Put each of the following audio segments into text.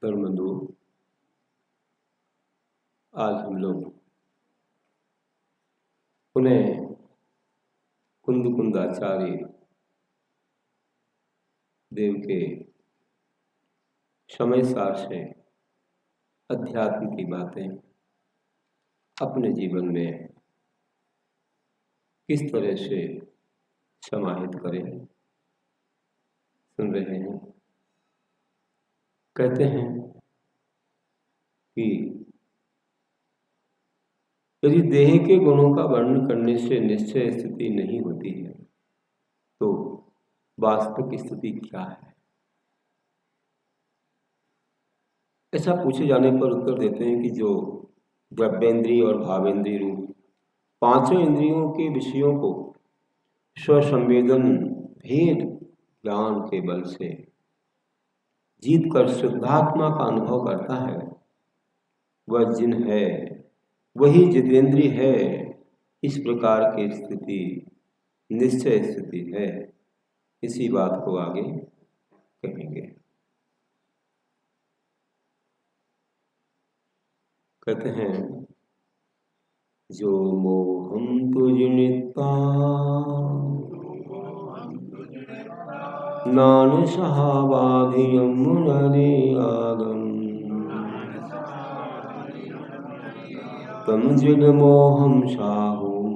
धर्मबंधु, आज हम लोग पुनः कुंदाचार्य देव के समय सार से अध्यात्म की बातें अपने जीवन में किस तरह से समाहित करें सुन रहे हैं। कहते हैं कि यदि देह के गुणों का वर्णन करने से निश्चय स्थिति नहीं होती है तो वास्तविक स्थिति क्या है? ऐसा पूछे जाने पर उत्तर देते हैं कि जो द्रव्येंद्रिय और भावेंद्रिय रूप पांचों इंद्रियों के विषयों को स्वसंवेदन भेद ज्ञान के बल से जीत कर शुद्धात्मा का अनुभव करता है, वह जिन है वही जितेंद्रिय है। इस प्रकार की स्थिति निश्चय स्थिति है। इसी बात को आगे कहेंगे। कहते हैं जो मोहम तुजनिता नान सहावाधियम मुनरे आगम तम जिद मोहम साहुम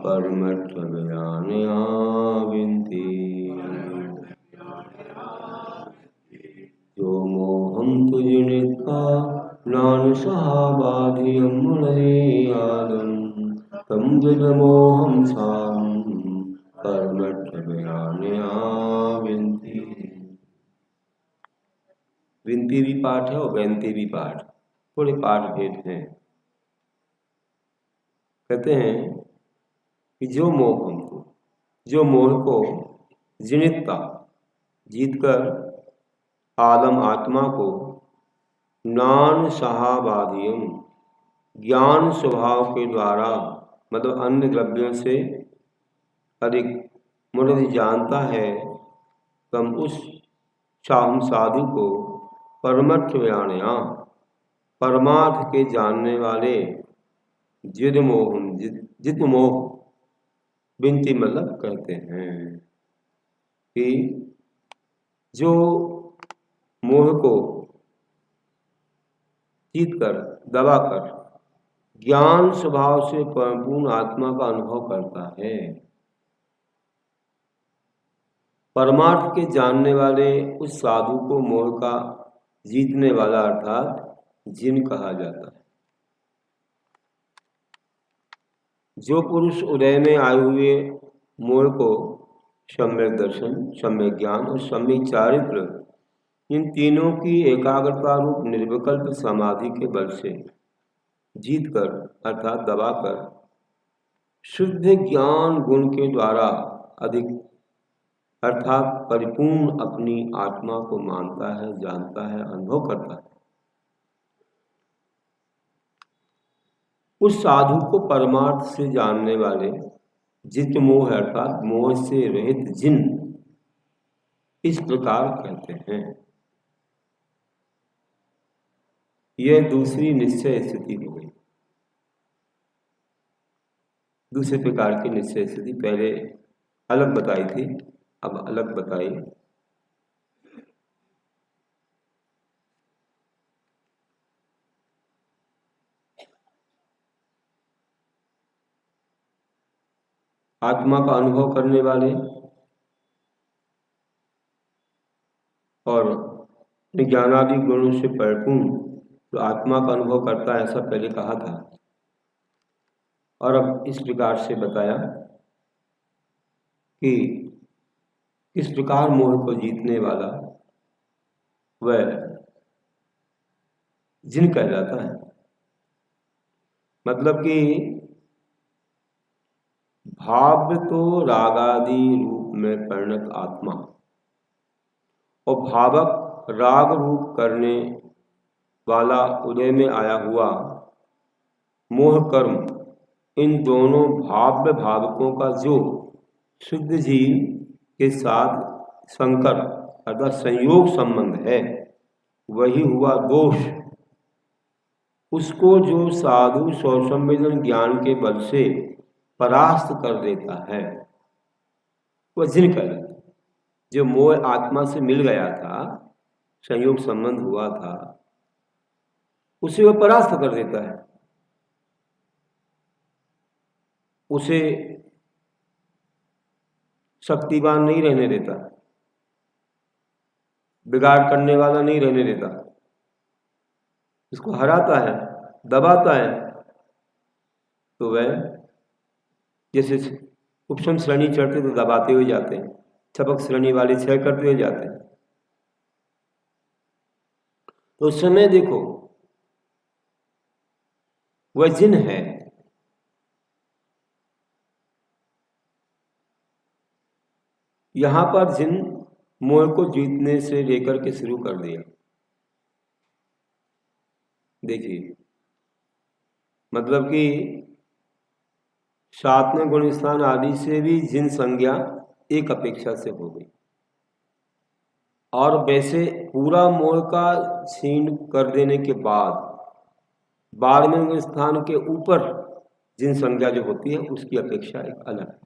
परमठ विंती जो मोहम तुजनिता नान सहावाधियम मुनरे आगम तम जिद मोहम साहुम परमठ विंती। विंती भी पाठ है और वैंती भी पाठ, थोड़े पाठ भेद हैं। कहते हैं कि जो मोह को जिनिता जीतकर आलम आत्मा को नान सहाबाधियम ज्ञान स्वभाव के द्वारा मतलब अन्य द्रव्यों से अधिक मुनिधि जानता है, तम उस शाहम साधु को परमर्थ व्याणया परमार्थ के जानने वाले जिद मोह बिनती मतलब कहते हैं कि जो मोह को जीत कर दबाकर ज्ञान स्वभाव से परिपूर्ण आत्मा का अनुभव करता है। परमार्थ के जानने वाले उस साधु को मोह का जीतने वाला अर्थात जिन कहा जाता है। जो पुरुष उदय में आए हुए मोह को सम्यक दर्शन, सम्यक ज्ञान और सम्यक चारित्र इन तीनों की एकाग्रता रूप निर्विकल्प समाधि के बल से जीतकर अर्थात दबाकर शुद्ध ज्ञान गुण के द्वारा अधिक अर्थात परिपूर्ण अपनी आत्मा को मानता है, जानता है, अनुभव करता है। उस साधु को परमार्थ से जानने वाले जित मोह अर्थात मोह से रहित जिन इस प्रकार कहते हैं। यह दूसरी निश्चय स्थिति हो गई। दूसरे प्रकार की निश्चय स्थिति पहले अलग बताई थी, अब अलग बताई। आत्मा का अनुभव करने वाले और ज्ञानादि गुणों से परिपूर्ण तो आत्मा का अनुभव करता है, ऐसा पहले कहा था। और अब इस प्रकार से बताया कि किस प्रकार मोह को जीतने वाला वह जिन कहलाता है। मतलब कि भाव तो रागादि रूप में परिणत आत्मा और भावक राग रूप करने वाला उदय में आया हुआ मोह कर्म, इन दोनों भाव्य भावकों का जो शुद्ध जीव के साथ संकर अर्थात संयोग संबंध है, वही हुआ दोष। उसको जो साधु स्वसंवेदन ज्ञान के बल से परास्त कर देता है वह जिन कहलाता है। जो मोह आत्मा से मिल गया था, संयोग संबंध हुआ था, उसे वह परास्त कर देता है, उसे शक्तिवान नहीं रहने देता, बिगाड़ करने वाला नहीं रहने देता, इसको हराता है, दबाता है। तो वह जैसे उपशम श्रेणी चढ़ते तो दबाते हुए जाते हैं, छपक श्रेणी वाले क्षय करते हुए जाते हैं। तो उस समय देखो वह जिन है, यहां पर जिन मोह को जीतने से लेकर के शुरू कर दिया। देखिए, मतलब कि सातवें गुण स्थान आदि से भी जिन संज्ञा एक अपेक्षा से हो गई, और वैसे पूरा मोह का छीन कर देने के बाद 12वें स्थान के ऊपर जिन संज्ञा जो होती है उसकी अपेक्षा एक अलग है।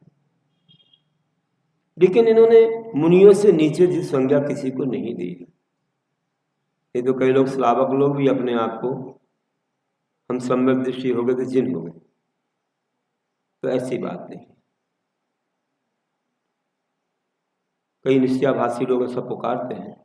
लेकिन इन्होंने मुनियों से नीचे जिस संज्ञा किसी को नहीं दी। ये तो कई लोग श्रावक लोग भी अपने आप को हम सम्यक दृष्टि हो गए तो जिन हो गए, तो ऐसी बात नहीं। कई निश्चयाभासी लोग ऐसा पुकारते हैं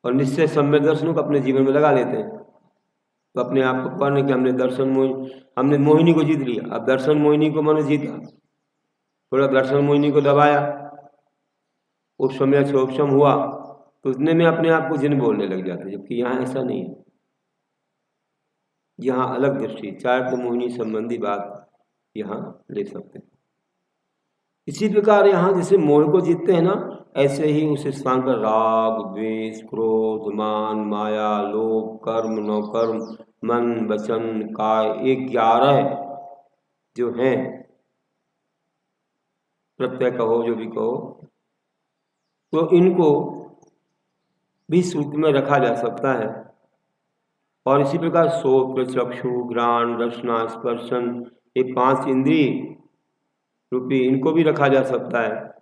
और निश्चय सम्यक दर्शनों को अपने जीवन में लगा लेते हैं। तो अपने आप को पुकारने कि हमने मोहिनी को जीत लिया। अब दर्शन मोहिनी को मैंने जीता, थोड़ा दर्शन मोहिनी को दबाया, उस समय क्षोभम हुआ तो उतने में अपने आप को जिन बोलने लग जाते, जबकि यहाँ ऐसा नहीं है। यहाँ अलग दृष्टि, चारित्र मोहिनी संबंधी बात यहाँ ले सकते हैं। इसी प्रकार यहाँ जैसे मोह को जीतते हैं ना, ऐसे ही उस स्थान पर राग, द्वेष, क्रोध, मान, माया, लोभ, कर्म, नौकर्म, मन, वचन, काय, ये 11 जो हैं, प्रत्यय कहो जो भी कहो, तो इनको भी सूत्र में रखा जा सकता है। और इसी प्रकार श्रोत्र, चक्षु, घ्राण, रसना, स्पर्शन, ये 5 इंद्रिय रूपी, इनको भी रखा जा सकता है।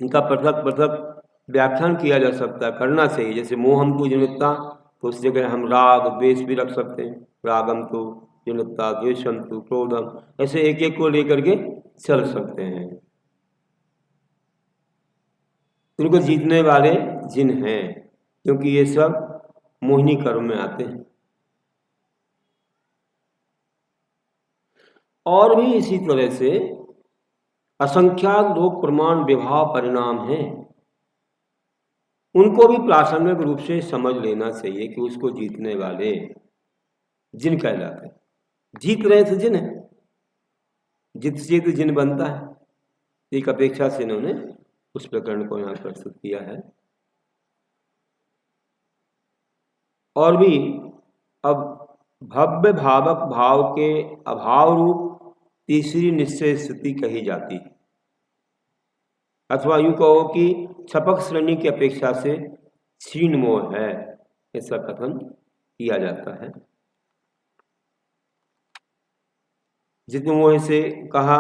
इनका पृथक पृथक व्याख्यान किया जा सकता है, करना चाहिए। जैसे मोहम तु जनिता, तो उस जगह हम राग द्वेष भी रख सकते हैं, रागम तु जनिता, द्वेषम तु क्रोधम, ऐसे एक एक को लेकर के चल सकते हैं। इनको जीतने वाले जिन हैं, क्योंकि ये सब मोहिनी कर्म में आते हैं। और भी इसी तरह से असंख्यात लोक प्रमाण विभाव परिणाम हैं, उनको भी प्रासंगिक रूप से समझ लेना चाहिए कि उसको जीतने वाले जिन कहलाते हैं। जीत रहे थे जिन है, जित से तो जिन बनता है। एक अपेक्षा से इन्होंने उस प्रकरण को यहाँ प्रस्तुत किया है। और भी अब भव्य भावक भाव के अभाव रूप तीसरी निश्चय स्थिति कही जाती है, अथवा यूं कहो कि छपक श्रेणी की अपेक्षा से क्षीण मोह है, ऐसा कथन किया जाता है। जित मोह से कहा,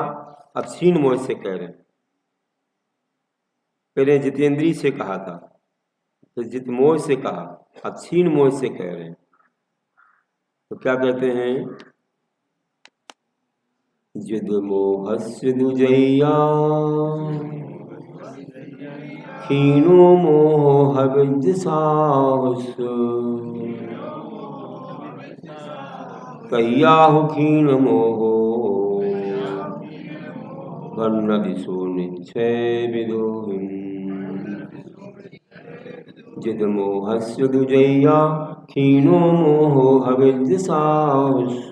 अब क्षीण मोह से कह रहे हैं। पहले जितेंद्रीय से कहा था, तो जित मोह से कहा, अब क्षीण मोह से कह रहे हैं। तो क्या कहते हैं? जिद मोहस्य दुजैया क्षीणो मोह विद्साहस, कय्याहु क्षीण मोहो वर्ण दिशो निश्चय विदोहिम। जिद मोहस्य दुजैया क्षीणो मोहो हविद्साहस,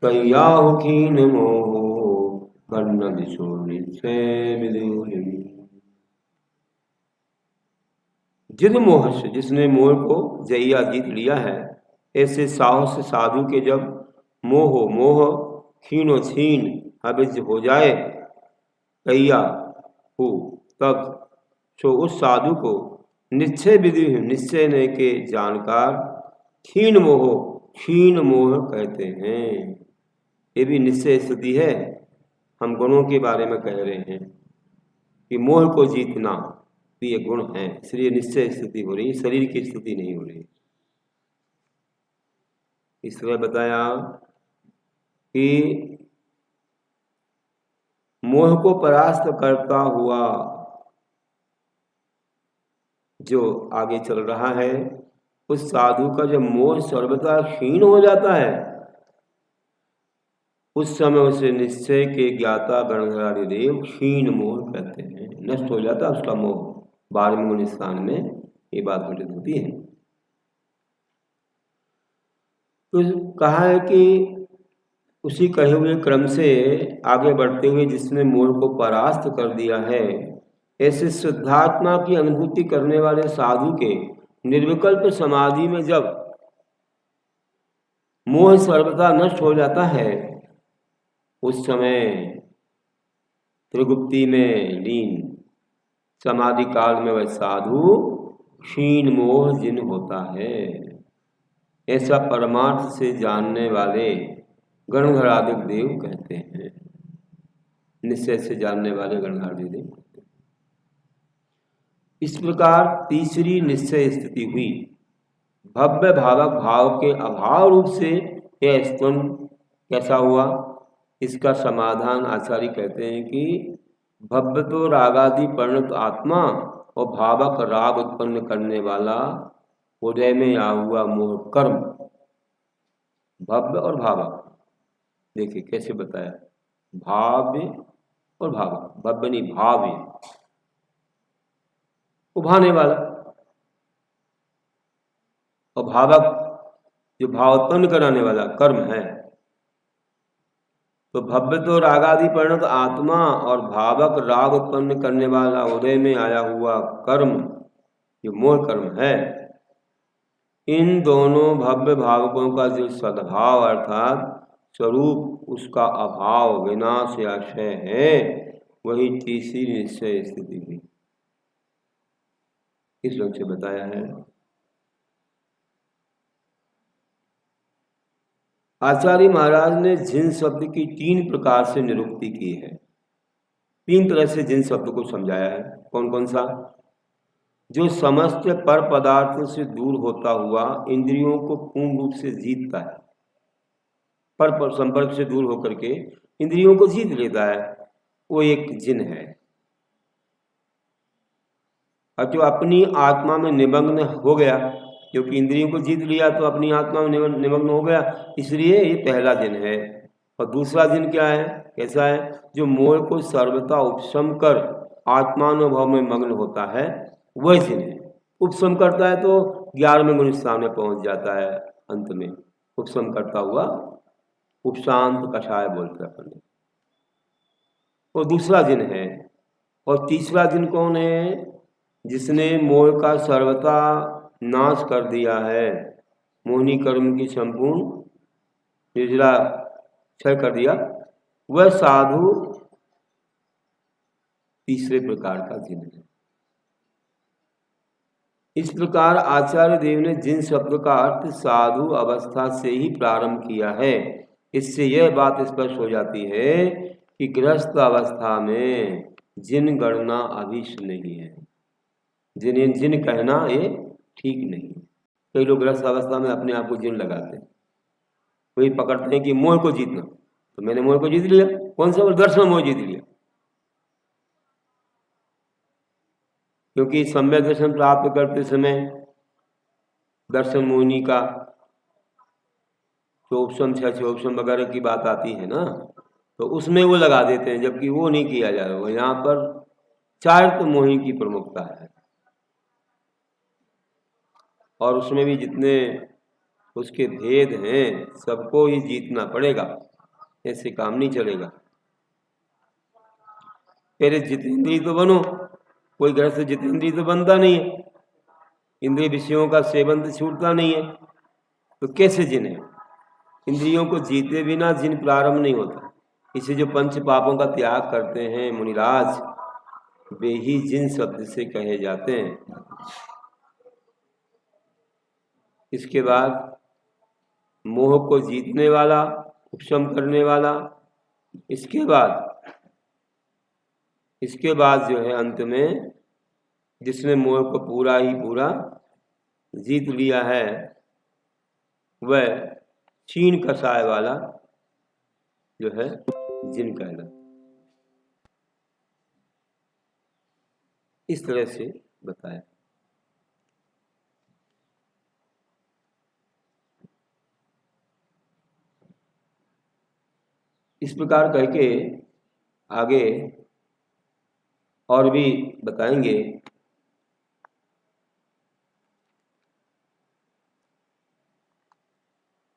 कय्याहु क्षीण मोहो वर्ण दिशो निश्चय विदोहिम। जिद मोहस्य, जिसने मोह को जैया जीत लिया है, ऐसे साहस साधु के जब मोह क्षीणो क्षीण हविज हो जाए, कय्या हो तब सो उस साधु को निश्चय विधि निश्चय न के जानकार क्षीण मोह कहते हैं। ये भी निश्चय स्थिति है। हम गुणों के बारे में कह रहे हैं कि मोह को जीतना भी ये गुण है, इसलिए निश्चय स्थिति हो रही, शरीर की स्थिति नहीं हो रही। इसलिए बताया कि मोह को परास्त करता हुआ जो आगे चल रहा है, उस साधु का जब मोह सर्वथा क्षीण हो जाता है, उस समय उसे निश्चय के ज्ञाता गणधरादि देव क्षीण मोह कहते हैं। नष्ट हो जाता है उसका मोह। 12वें गुण स्थान में ये बात घटित होती है। तो कहा है कि उसी कहे हुए क्रम से आगे बढ़ते हुए जिसने मोह को परास्त कर दिया है, ऐसे शुद्धात्मा की अनुभूति करने वाले साधु के निर्विकल्प समाधि में जब मोह सर्वथा नष्ट हो जाता है, उस समय त्रिगुप्ति में लीन समाधि काल में वह साधु क्षीण मोह जिन होता है। ऐसा परमार्थ से जानने वाले गणधरादिक देव कहते हैं। निश्चय से जानने वाले गणधरादिक देव कहते हैं। इस प्रकार तीसरी निश्चय स्थिति हुई। भव्य भावक भाव के अभाव रूप से यह स्तन कैसा हुआ? इसका समाधान आचार्य कहते हैं कि भव्य तो रागादि परिणत आत्मा और भावक राग उत्पन्न करने वाला उदय में आ हुआ मोह कर्म। भव्य और भावक देखिए कैसे बताया, भाव्य और भावक, भव्य नहीं भाव्य, उभाने वाला, और भावक जो भाव उत्पन्न कराने वाला कर्म है। तो भव्य तो रागादि परिणत आत्मा और भावक राग उत्पन्न करने वाला उदय में आया हुआ कर्म जो मोह कर्म है, इन दोनों भव्य भावकों का जो सद्भाव अर्थात स्वरूप उसका अभाव विनाश या क्षय है, वही तीसरी निश्चय स्थिति हुई। इस ढंग से बताया है। आचार्य महाराज ने जिन शब्द की 3 प्रकार से निरुक्ति की है, 3 तरह से जिन शब्द को समझाया है। कौन कौन सा? जो समस्त पर पदार्थों से दूर होता हुआ इंद्रियों को पूर्ण रूप से जीतता है, पर संपर्क से दूर होकर के इंद्रियों को जीत लेता है, वो एक जिन है। और जो अपनी आत्मा में निमग्न हो गया, क्योंकि इंद्रियों को जीत लिया तो अपनी आत्मा में निमग्न हो गया, इसलिए ये पहला जिन है। और दूसरा जिन क्या है, कैसा है? जो मोह को सर्वथा उपशम कर आत्मानुभव में मग्न होता है, वह जिन है। उपशम करता है तो 11वें गुण स्थान में पहुंच जाता है। अंत में उपशम करता हुआ उपशांत कषाय बोलते हैं अपन। वो दूसरा जिन है। और तीसरा जिन कौन है? जिसने मोह का सर्वथा नाश कर दिया है, मोहिनी कर्म की संपूर्ण निर्जला क्षय कर दिया, वह साधु तीसरे प्रकार का जिन है। इस प्रकार आचार्य देव ने जिन शब्द का अर्थ साधु अवस्था से ही प्रारंभ किया है, इससे यह बात स्पष्ट हो जाती है कि गृहस्थ अवस्था में जिन गणना अभिष्ट नहीं है। जिन कहना ये ठीक नहीं। कई लोग गृहस्थ अवस्था में अपने आप को जिन लगाते हैं, वही पकड़ते हैं कि मोह को जीतना, तो मैंने मोह को जीत लिया। कौन सा? दर्शन मोह जीत लिया। क्योंकि सम्यक दर्शन प्राप्त करते समय दर्शन मोहिनी का चोपसम छोपसम वगैरह की बात आती है ना, तो उसमें वो लगा देते हैं, जबकि वो नहीं किया जा रहा। यहाँ पर चारित्र मोहिनी की प्रमुखता है, और उसमें भी जितने उसके भेद हैं सबको ही जीतना पड़ेगा, ऐसे काम नहीं चलेगा। पहले जितेंद्रिय तो बनो, कोई घर से जितेंद्रिय तो बनता नहीं है, इंद्रिय विषयों का सेवन तो छूटता नहीं है, तो कैसे जिन है? इंद्रियों को जीते बिना जिन प्रारंभ नहीं होता। इसे जो पंच पापों का त्याग करते हैं मुनिराज, वे ही जिन शब्द से कहे जाते हैं। इसके बाद मोह को जीतने वाला, उपशम करने वाला। इसके बाद जो है अंत में जिसने मोह को पूरा ही पूरा जीत लिया है वह क्षीण कषाय वाला जो है जिन कहलाता। इस तरह से बताया। इस प्रकार कह के आगे और भी बताएंगे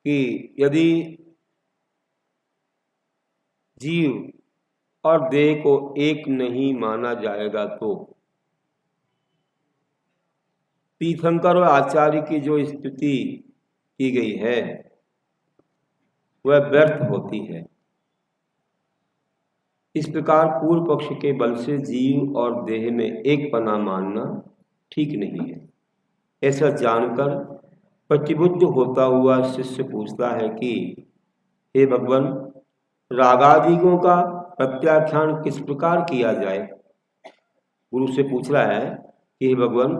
कि यदि जीव और देह को एक नहीं माना जाएगा तो तीर्थंकर और आचार्य की जो स्तुति की गई है वह व्यर्थ होती है। इस प्रकार पूर्व पक्ष के बल से जीव और देह में एक पना मानना ठीक नहीं है। ऐसा जानकर प्रतिबुद्ध होता हुआ शिष्य पूछता है कि हे भगवान, रागादिकों का प्रत्याख्यान किस प्रकार किया जाए। गुरु से पूछ रहा है कि हे भगवान,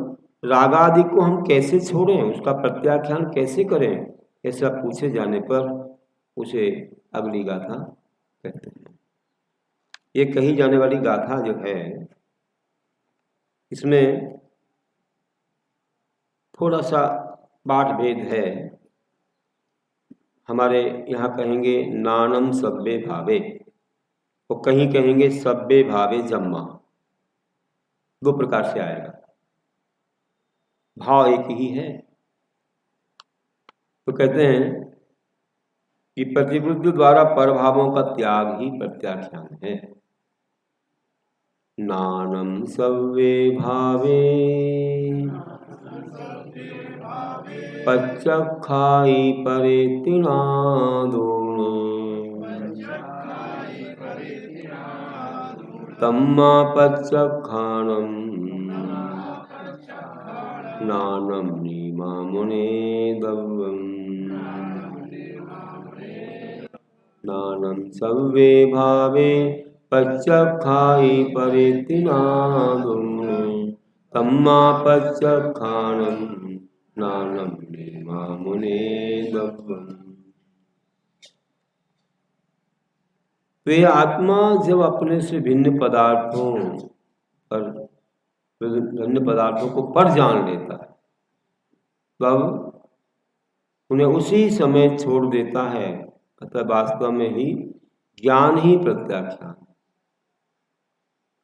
रागादि को हम कैसे छोड़ें, उसका प्रत्याख्यान कैसे करें। ऐसा पूछे जाने पर उसे अगली गाथा कहते हैं। ये कही जाने वाली गाथा जो है इसमें थोड़ा सा पाठ भेद है। हमारे यहाँ कहेंगे नानम सब्बे भावे और कहीं कहेंगे सब्बे भावे जम्मा। दो प्रकार से आएगा, भाव एक ही है। तो कहते हैं कि प्रतिबुद्ध द्वारा परभावों का त्याग ही प्रत्याख्यान है। नानम सव्वे भावे पच्चखाई परे तिनादून तम्मा पच्चखाणम नानम नीमा मुने दव्वम। नानम सव्वे भावे पच्चखाई परे तिनादून तम्मा पच्चखाणम नानम नीमा मुने दव्वम। तो ये आत्मा जब अपने से भिन्न पदार्थों को पर जान लेता है तब उन्हें उसी समय छोड़ देता है। अतः वास्तव में ही ज्ञान ही प्रत्याख्यान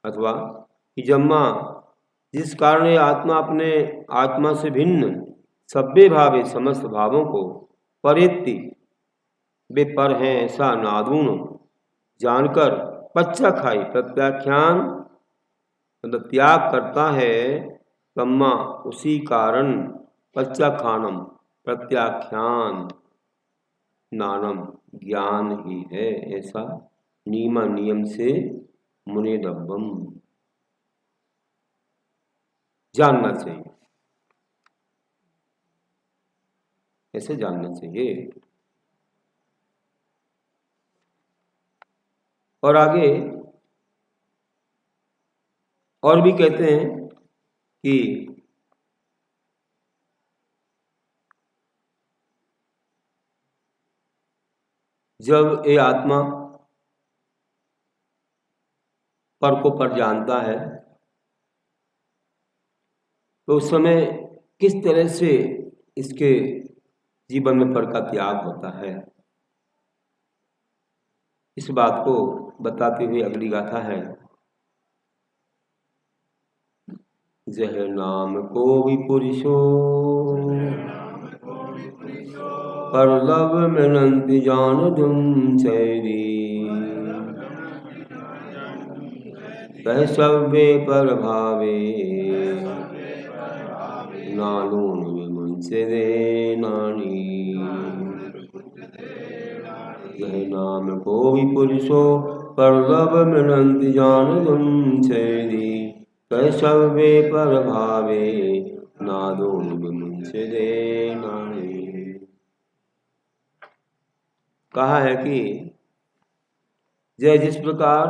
अथवा कि जम्मा जिस कारण ये आत्मा अपने आत्मा से भिन्न सभ्य भावे समस्त भावों को परेत्ति वे पर हैं ऐसा नादून जानकर पच्चा खाई प्रत्याख्यान मतलब त्याग करता है। तम्मा उसी कारण पच्चा खानम प्रत्याख्यान नानम ज्ञान ही है ऐसा नियमा नियम से मुने दब्बम जानना चाहिए। ऐसे जानना चाहिए। और आगे और भी कहते हैं कि जब ये आत्मा पर को पर जानता है तो उस समय किस तरह से इसके जीवन में पर का त्याग होता है। इस बात को बताते हुए अगली गाथा है। जह नाम को भी पुरुषो पर लव मिलंति जान धुम चैरी कह सव्वे पर भावे नालून विमुंसे दे नानी। यह नाम को भी पुरुषो परलब मिलंति जान तुम छेदी कैसव वे पर भावे नादोन विमुंचे दे नारी। कहा है कि जय जिस प्रकार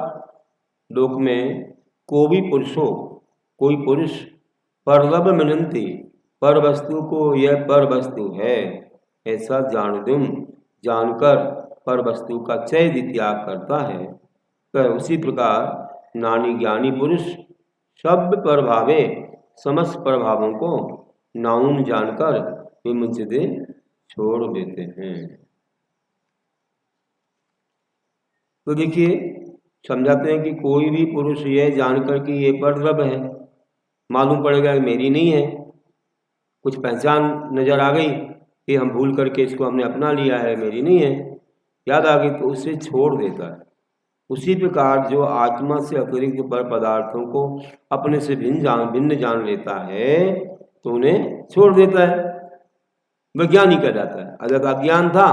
लोक में कोई पुरुष परलब मिलंती पर वस्तु को यह पर वस्तु है ऐसा जानकर पर वस्तु का चय त्याग करता है, तो उसी प्रकार नानी ज्ञानी पुरुष शब्द प्रभावे समस्त प्रभावों को नाउन जानकर विमुच्यते छोड़ देते हैं। तो देखिए समझाते हैं कि कोई भी पुरुष यह जानकर कि ये परलब है, मालूम पड़ेगा कि मेरी नहीं है, कुछ पहचान नजर आ गई कि हम भूल करके इसको हमने अपना लिया है, मेरी नहीं है, याद आ गई, तो उसे छोड़ देता है। उसी प्रकार जो आत्मा से अतिरिक्त पर पदार्थों को अपने से भिन्न जान लेता है तो उन्हें छोड़ देता है, वैज्ञानिक कहलाता है। अगर अज्ञान था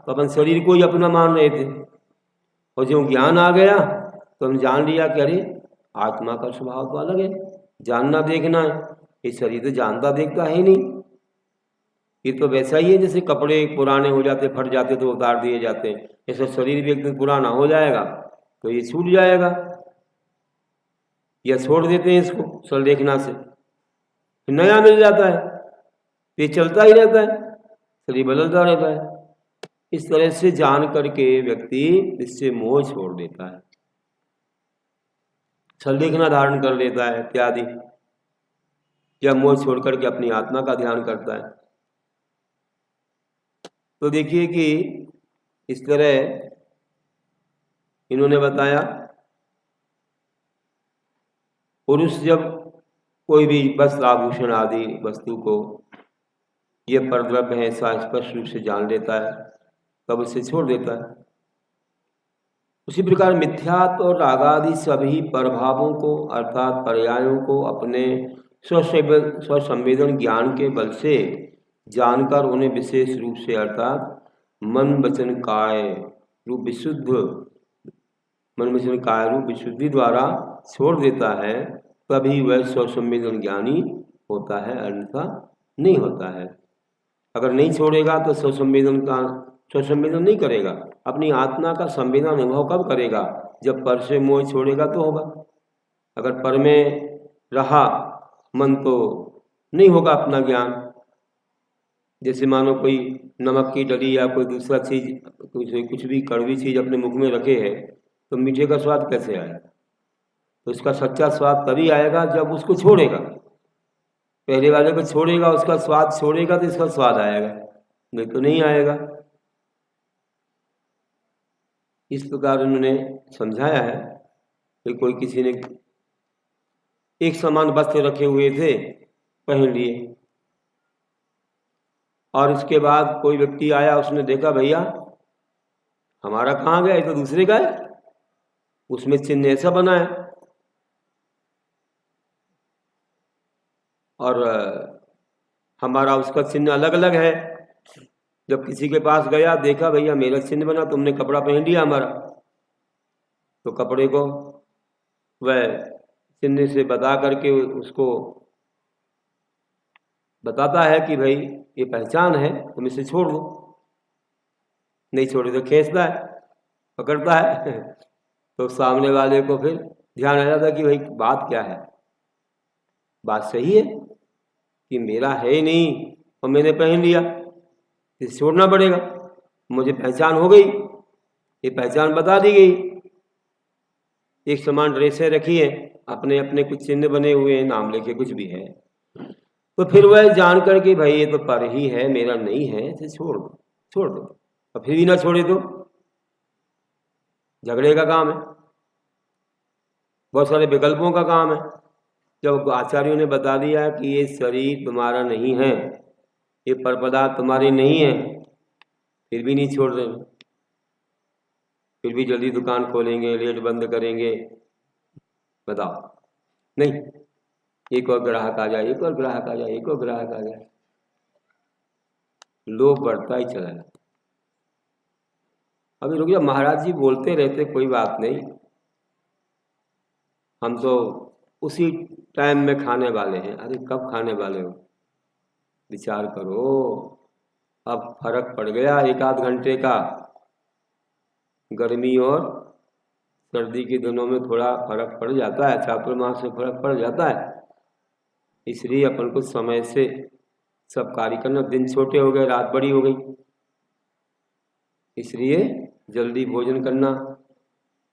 तो अपन शरीर को ही अपना मान रहे थे, और जो ज्ञान आ गया तो हम जान लिया कि अरे आत्मा का स्वभाव तो अलग है, जानना देखना है, ये शरीर तो जानता देखता है नहीं, ये तो वैसा ही है जैसे कपड़े पुराने हो जाते फट जाते तो उतार दिए जाते हैं, ऐसा शरीर भी एक दिन पुराना हो जाएगा तो ये छूट जाएगा, या छोड़ देते हैं इसको सल देखना से, फिर नया मिल जाता है, ये चलता ही रहता है, शरीर बदलता रहता है। इस तरह से जान करके व्यक्ति इससे मोह छोड़ देता है, छल देखना धारण कर लेता है इत्यादि, या मोह छोड़ करके अपनी आत्मा का ध्यान करता है। तो देखिए कि इस तरह इन्होंने बताया पुरुष जब कोई भी वस्त्र आभूषण आदि वस्तु को ये परद्रव्य है ऐसा स्पष्ट रूप से जान लेता है तब उसे छोड़ देता है। उसी प्रकार मिथ्यात्व और रागादि सभी प्रभावों को अर्थात पर्यायों को अपने स्वसंवेदन ज्ञान के बल से जानकर उन्हें विशेष रूप से अर्थात मन वचन काय रूप विशुद्धि द्वारा छोड़ देता है, तभी वह स्वसंवेदन ज्ञानी होता है, अन्यथा नहीं होता है। अगर नहीं छोड़ेगा तो स्वसंवेदन नहीं करेगा, अपनी आत्मा का संवेदन अनुभव कब करेगा, जब पर से मोह छोड़ेगा तो होगा। अगर पर में रहा मन तो नहीं होगा अपना ज्ञान। जैसे मानो कोई नमक की डली या कोई दूसरा चीज कुछ भी कड़वी चीज अपने मुख में रखे है तो मीठे का स्वाद कैसे आएगा, तो इसका सच्चा स्वाद तभी आएगा जब उसको छोड़ेगा, पहले वाले को छोड़ेगा, उसका स्वाद छोड़ेगा तो इसका स्वाद आएगा, नहीं तो नहीं आएगा। इस प्रकार उन्होंने समझाया है कि कोई किसी ने एक समान वस्त्र रखे हुए थे, पहन लिए, और इसके बाद कोई व्यक्ति आया, उसने देखा भैया हमारा कहाँ गया, ये तो दूसरे का है, उसमें चिन्ह ऐसा बना है, और हमारा उसका चिन्ह अलग अलग है। जब किसी के पास गया देखा भैया मेरा चिन्ह बना, तुमने कपड़ा पहन लिया हमारा, तो कपड़े को वह चिन्ह से बता करके उसको बताता है कि भाई ये पहचान है, तुम इसे छोड़ दो, नहीं छोड़े तो खींचता है, पकड़ता है तो सामने वाले को फिर ध्यान आ जाता कि भाई बात क्या है, बात सही है कि मेरा है ही नहीं और मैंने पहन लिया, इसे छोड़ना पड़ेगा, मुझे पहचान हो गई, ये पहचान बता दी गई, एक समान ड्रेसें रखी है, अपने अपने कुछ चिन्ह बने हुए हैं, नाम लेके कुछ भी है, तो फिर वह जान कर कि भाई ये तो पर ही है, मेरा नहीं है, इसे छोड़ दो, और फिर भी ना छोड़े तो झगड़े का काम है, बहुत सारे विकल्पों का काम है। जब आचार्यों ने बता दिया कि ये शरीर तुम्हारा नहीं है, ये पर पदार्थ तुम्हारे नहीं है, फिर भी नहीं छोड़ रहे, फिर भी जल्दी दुकान खोलेंगे, लेट बंद करेंगे, बताओ, नहीं, एक और ग्राहक आ जाए, एक और ग्राहक आ जाए, एक और ग्राहक आ जाए, लोभ बढ़ता ही चला जाता। अभी रुक जा, महाराज जी बोलते रहते, कोई बात नहीं, हम तो उसी टाइम में खाने वाले हैं। अरे कब खाने वाले हो, विचार करो। अब फर्क पड़ गया 1-8 घंटे का। गर्मी और सर्दी के दिनों में थोड़ा फर्क पड़ जाता है, चातुर्मास से फर्क पड़ जाता है। इसलिए अपन को समय से सब कार्य करना। दिन छोटे हो गए, रात बड़ी हो गई, इसलिए जल्दी भोजन करना,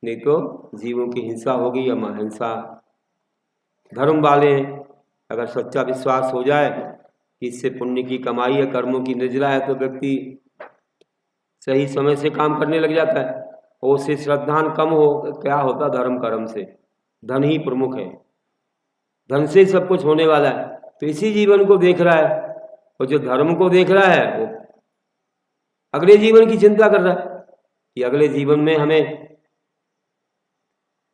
नहीं तो जीवों की हिंसा होगी या महाहिंसा। धर्म वाले हैं, अगर सच्चा विश्वास हो जाए कि इससे पुण्य की कमाई है, कर्मों की निजरा है, तो व्यक्ति सही समय से काम करने लग जाता है। और उससे श्रद्धान कम हो, क्या होता धर्म कर्म से? धन ही प्रमुख है, धन से सब कुछ होने वाला है। तो इसी जीवन को देख रहा है, और जो धर्म को देख रहा है वो अगले जीवन की चिंता कर रहा है कि अगले जीवन में हमें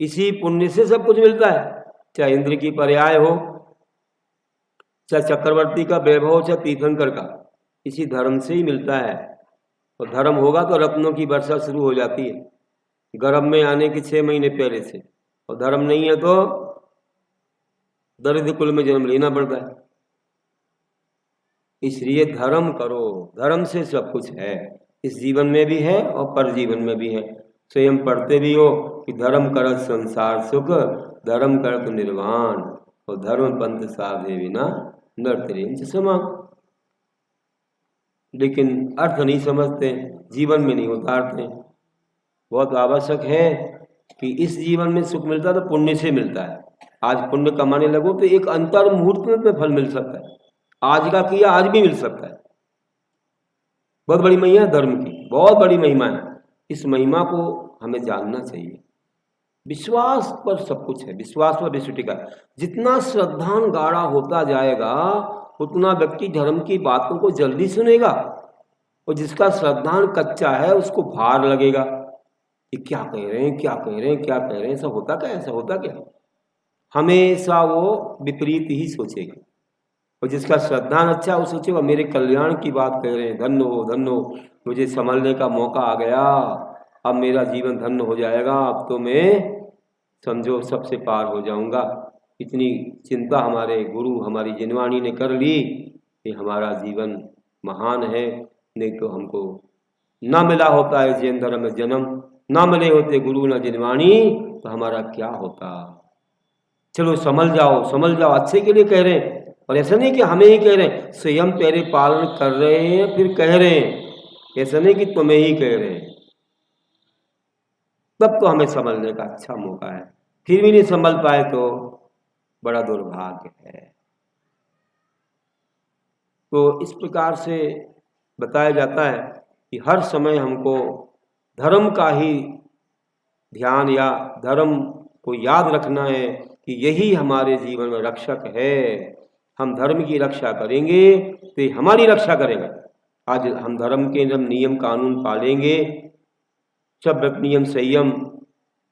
इसी पुण्य से सब कुछ मिलता है। चाहे इंद्र की पर्याय हो, चाहे चक्रवर्ती का वैभव हो, चाहे तीर्थंकर का, इसी धर्म से ही मिलता है। और धर्म होगा तो रत्नों की वर्षा शुरू हो जाती है गर्भ में आने के 6 महीने पहले से। और धर्म नहीं है तो दरिद्र कुल में जन्म लेना पड़ता है। इसलिए धर्म करो, धर्म से सब कुछ है, इस जीवन में भी है और पर जीवन में भी है। स्वयं पढ़ते भी हो कि धर्म करत संसार सुख, धर्म करत निर्वाण, और धर्म पंथ साधे बिना नरतरेंच समा। लेकिन अर्थ नहीं समझते, जीवन में नहीं उतारते। बहुत आवश्यक है कि इस जीवन में सुख मिलता तो पुण्य से मिलता है। आज पुण्य कमाने लगो तो एक अंतर मुहूर्त में फल मिल सकता है। आज का किया आज भी मिल सकता है। बहुत बड़ी महिमा है धर्म की, बहुत बड़ी महिमा है। इस महिमा को हमें जानना चाहिए। विश्वास पर सब कुछ है, विश्वास पर विश्व टिका है। जितना श्रद्धान गाढ़ा होता जाएगा उतना व्यक्ति धर्म की बातों को जल्दी सुनेगा, और जिसका श्रद्धान कच्चा है उसको भार लगेगा कि क्या कह रहे हैं, क्या कह रहे हैं, क्या कह रहे हैं, ऐसा होता क्या, ऐसा होता क्या। हमेशा वो विपरीत ही सोचेगा। और जिसका श्रद्धान अच्छा, वो सोचेगा मेरे कल्याण की बात कह रहे हैं, धन्य हो, धन्य हो, मुझे संभलने का मौका आ गया, अब मेरा जीवन धन्य हो जाएगा, अब तो मैं समझो सबसे पार हो जाऊंगा। इतनी चिंता हमारे गुरु, हमारी जिनवाणी ने कर ली कि हमारा जीवन महान है। नहीं तो हमको ना मिला होता है जैन धर्म में जन्म, ना मिले होते गुरु ना जिनवाणी, तो हमारा क्या होता। चलो समझ जाओ, अच्छे के लिए कह रहे हैं। और ऐसा नहीं कि हमें ही कह रहे हैं, स्वयं तेरे पालन कर रहे हैं फिर कह रहे हैं। ऐसा नहीं कि तुम्हें ही कह रहे हैं। तब तो हमें समझने का अच्छा मौका है। फिर भी नहीं संभल पाए तो बड़ा दुर्भाग्य है। तो इस प्रकार से बताया जाता है कि हर समय हमको धर्म का ही ध्यान या धर्म को याद रखना है कि यही हमारे जीवन में रक्षक है। हम धर्म की रक्षा करेंगे तो ये हमारी रक्षा करेगा। आज हम धर्म के नियम कानून पालेंगे, सब नियम संयम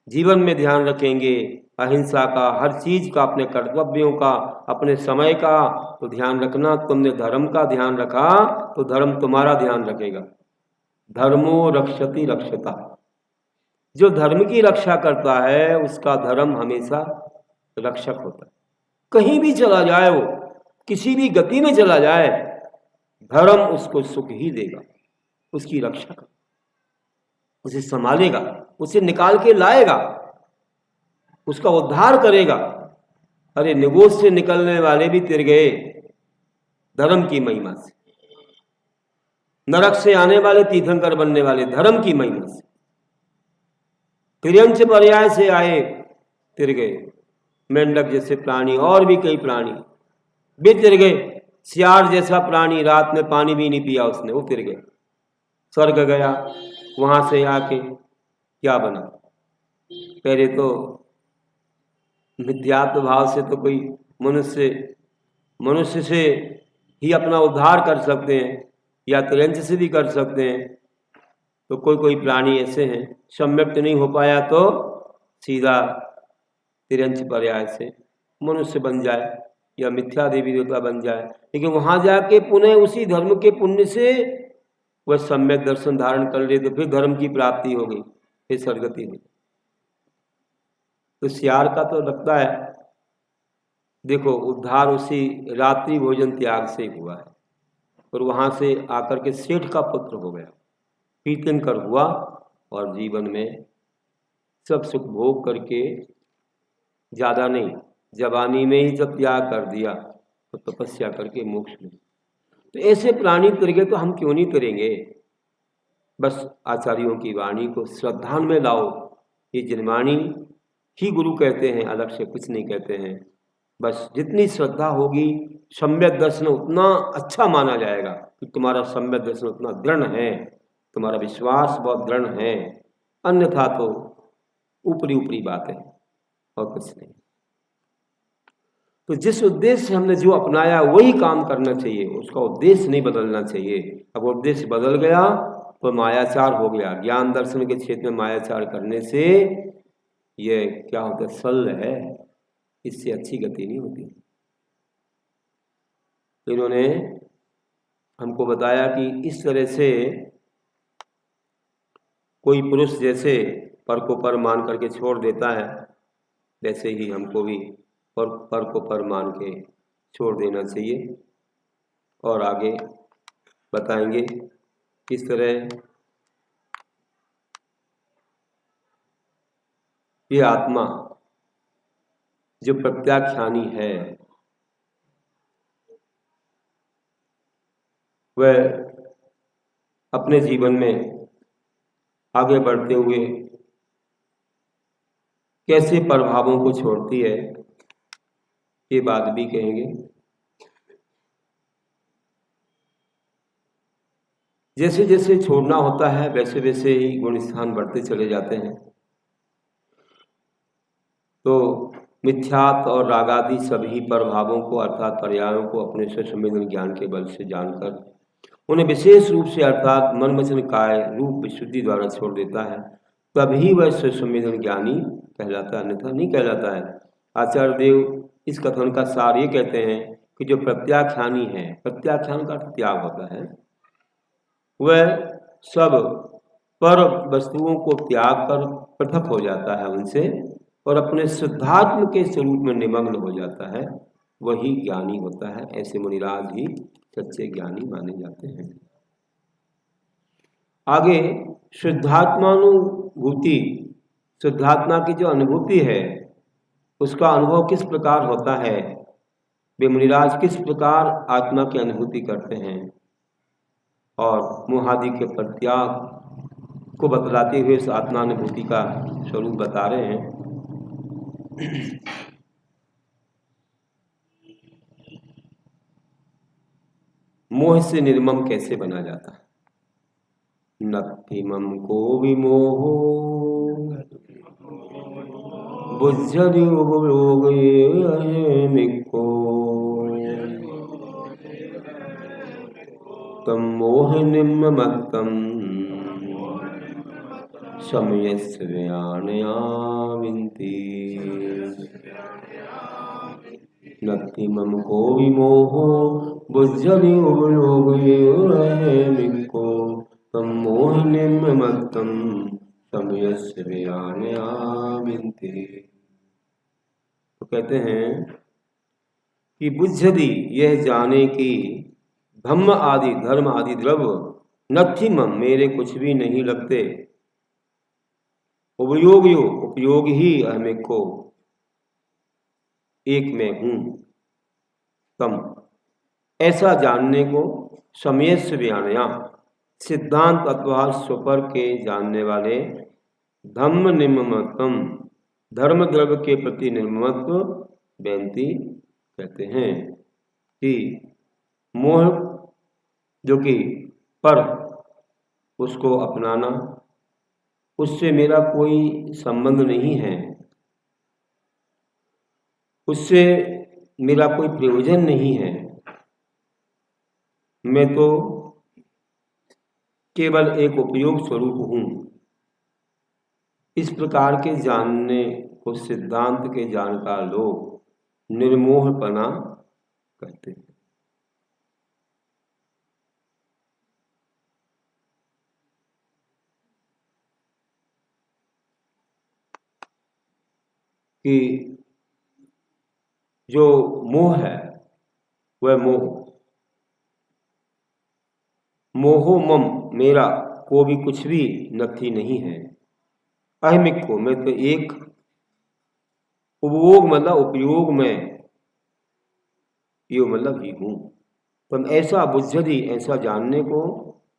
जीवन में ध्यान रखेंगे, अहिंसा का, हर चीज का, अपने कर्तव्यों का, अपने समय का तो ध्यान रखना। तुमने धर्म का ध्यान रखा तो धर्म तुम्हारा ध्यान रखेगा। धर्मो रक्षति रक्षता, जो धर्म की रक्षा करता है उसका धर्म हमेशा रक्षक होता है। कहीं भी चला जाए, वो किसी भी गति में चला जाए, धर्म उसको सुख ही देगा, उसकी रक्षा कर, उसे संभालेगा, उसे निकाल के लाएगा, उसका उद्धार करेगा। अरे निगोज से निकलने वाले भी तिर गए धर्म की महिमा से, नरक से आने वाले तीर्थंकर बनने वाले धर्म की महिमा से, तिर्यंच पर्याय से आए तिर गए। मेंढक जैसे प्राणी और भी कई प्राणी भी तिर गए। सियार जैसा प्राणी रात में पानी भी नहीं पिया उसने, वो तिर गया, स्वर्ग गया। वहां से आके क्या बना? पहले तो मिथ्यात्व भाव से तो कोई मनुष्य से ही अपना उद्धार कर सकते हैं या तिरंच से भी कर सकते हैं। तो कोई प्राणी ऐसे हैं, सम्यक्त नहीं हो पाया तो सीधा तिरंच पर्याय से मनुष्य बन जाए या मिथ्या देवी देवता बन जाए, लेकिन वहां जाके पुनः उसी धर्म के पुण्य से वह सम्यक दर्शन धारण कर ले तो फिर धर्म की प्राप्ति हो गई, फिर सदगति हुई। तो सियार का तो लगता है, देखो उद्धार उसी रात्रि भोजन त्याग से हुआ है, और वहां से आकर के सेठ का पुत्र हो गया, तीर्थंकर हुआ, और जीवन में सब सुख भोग करके, ज़्यादा नहीं, जवानी में ही जब त्याग कर दिया तो तपस्या करके मोक्ष में। तो ऐसे प्राणी करके तो हम क्यों नहीं करेंगे। बस आचार्यों की वाणी को श्रद्धा में लाओ, ये जिनवाणी ही गुरु कहते हैं, अलग से कुछ नहीं कहते हैं। बस जितनी श्रद्धा होगी, सम्यक दर्शन उतना अच्छा माना जाएगा कि तुम्हारा सम्यक दर्शन उतना दृढ़ है, तुम्हारा विश्वास बहुत दृढ़ है, अन्यथा तो ऊपरी ऊपरी बात है और कुछ नहीं। तो जिस उद्देश्य से हमने जो अपनाया वही काम करना चाहिए, उसका उद्देश्य नहीं बदलना चाहिए। अगर उद्देश्य बदल गया तो मायाचार हो गया। ज्ञान दर्शन के क्षेत्र में मायाचार करने से ये क्या होता है, शल्य है, इससे अच्छी गति नहीं होती। तो इन्होंने हमको बताया कि इस तरह से कोई पुरुष जैसे पर को पर मान करके छोड़ देता है, वैसे ही हमको भी पर को पर मान के छोड़ देना चाहिए। और आगे बताएंगे किस तरह ये आत्मा जो प्रत्याख्यानी है वह अपने जीवन में आगे बढ़ते हुए कैसे प्रभावों को छोड़ती है, ये बात भी कहेंगे। जैसे जैसे छोड़ना होता है वैसे वैसे ही गुण स्थान बढ़ते चले जाते हैं। तो मिथ्यात्व और रागादि सभी प्रभावों को अर्थात पर्यायों को अपने से संवेदन ज्ञान के बल से जानकर उन्हें विशेष रूप से अर्थात मन वचन काय रूप विशुद्धि द्वारा छोड़ देता है, तभी वह संवेदन ज्ञानी कहलाता है, अन्यथा नहीं कहलाता है। आचार्य देव इस कथन का सार ये कहते हैं कि जो प्रत्याख्यानी है, प्रत्याख्यान का त्याग होता है, वह सब पर वस्तुओं को त्याग कर पृथक हो जाता है उनसे और अपने शुद्धात्म के स्वरूप में निमग्न हो जाता है, वही ज्ञानी होता है। ऐसे मुनिराज ही सच्चे ज्ञानी माने जाते हैं। आगे शुद्धात्मानुभूति, शुद्धात्मा की जो अनुभूति है उसका अनुभव किस प्रकार होता है, वे मुनिराज किस प्रकार आत्मा की अनुभूति करते हैं, और मोहादि के प्रत्याग को बतलाते हुए इस आत्मानुभूति का स्वरूप बता रहे हैं। मोह से निर्मम कैसे बना जाता है। नत्थिमम को विमोहो बुद्धि तम मोह निम्मत्तम समयस्य विंती नत्ति मम को विमोहो बुद्धि मिक्को तम मोह निम्मत्तम समयस्य विंती। तो कहते हैं कि बुद्धि यह जाने की धम्म आदि धर्म आदि द्रव्य नत्थि मम मेरे कुछ भी नहीं लगते, उपयोगियो उपयोग ही हमें को एक में हूं, तम ऐसा जानने को समय से बयानया सिद्धांत अथवा स्वपर के जानने वाले धम्म निम्मतम धर्म द्रव्य के प्रति निर्ममत्व बेनती कहते हैं कि मोह जो कि पर उसको अपनाना, उससे मेरा कोई संबंध नहीं है, उससे मेरा कोई प्रयोजन नहीं है, मैं तो केवल एक उपयोग स्वरूप हूं। इस प्रकार के जानने को सिद्धांत के जानकार लोग निर्मोहपना कहते हैं। कि जो मोह है वह मोहो मम मेरा को भी कुछ भी नथी नहीं है। अहमिक को मैं तो एक उपभोग मतलब उपयोग में यो मतलब ही हूँ। तम ऐसा बुद्धि ऐसा जानने को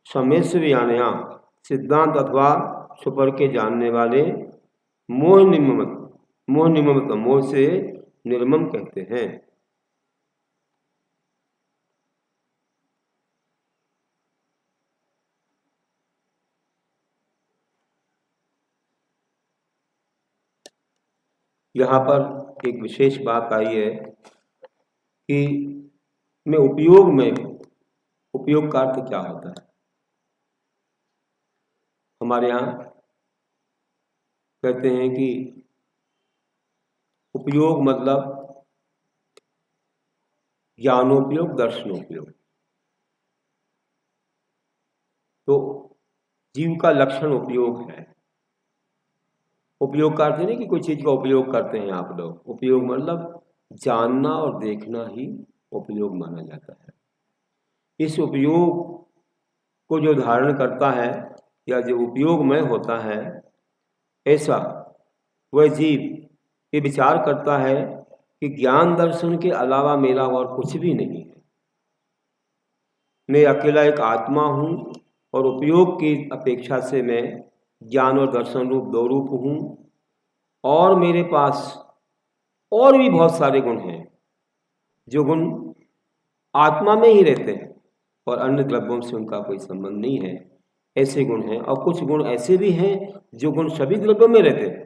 समेश यानया सिद्धांत अथवा सुपर के जानने वाले मोह निममत मोह से निर्मम कहते हैं। यहाँ पर एक विशेष बात आई है कि मैं उपयोग में उपयोग का अर्थ क्या होता है। हमारे यहाँ कहते हैं कि उपयोग मतलब ज्ञानोपयोग दर्शनोपयोग। तो जीव का लक्षण उपयोग है। उपयोग करते नहीं कि कोई चीज का उपयोग करते हैं आप लोग। उपयोग मतलब जानना और देखना ही उपयोग माना जाता है। इस उपयोग को जो धारण करता है या जो उपयोग में होता है, ऐसा वह जीव ये विचार करता है कि ज्ञान दर्शन के अलावा मेरा और कुछ भी नहीं है। मैं अकेला एक आत्मा हूँ और उपयोग की अपेक्षा से मैं ज्ञान और दर्शन रूप दो रूप हूँ। और मेरे पास और भी बहुत सारे गुण हैं जो गुण आत्मा में ही रहते हैं और अन्य द्रव्यों से उनका कोई संबंध नहीं है। ऐसे गुण हैं और कुछ गुण ऐसे भी हैं जो गुण सभी द्रव्यों में रहते हैं।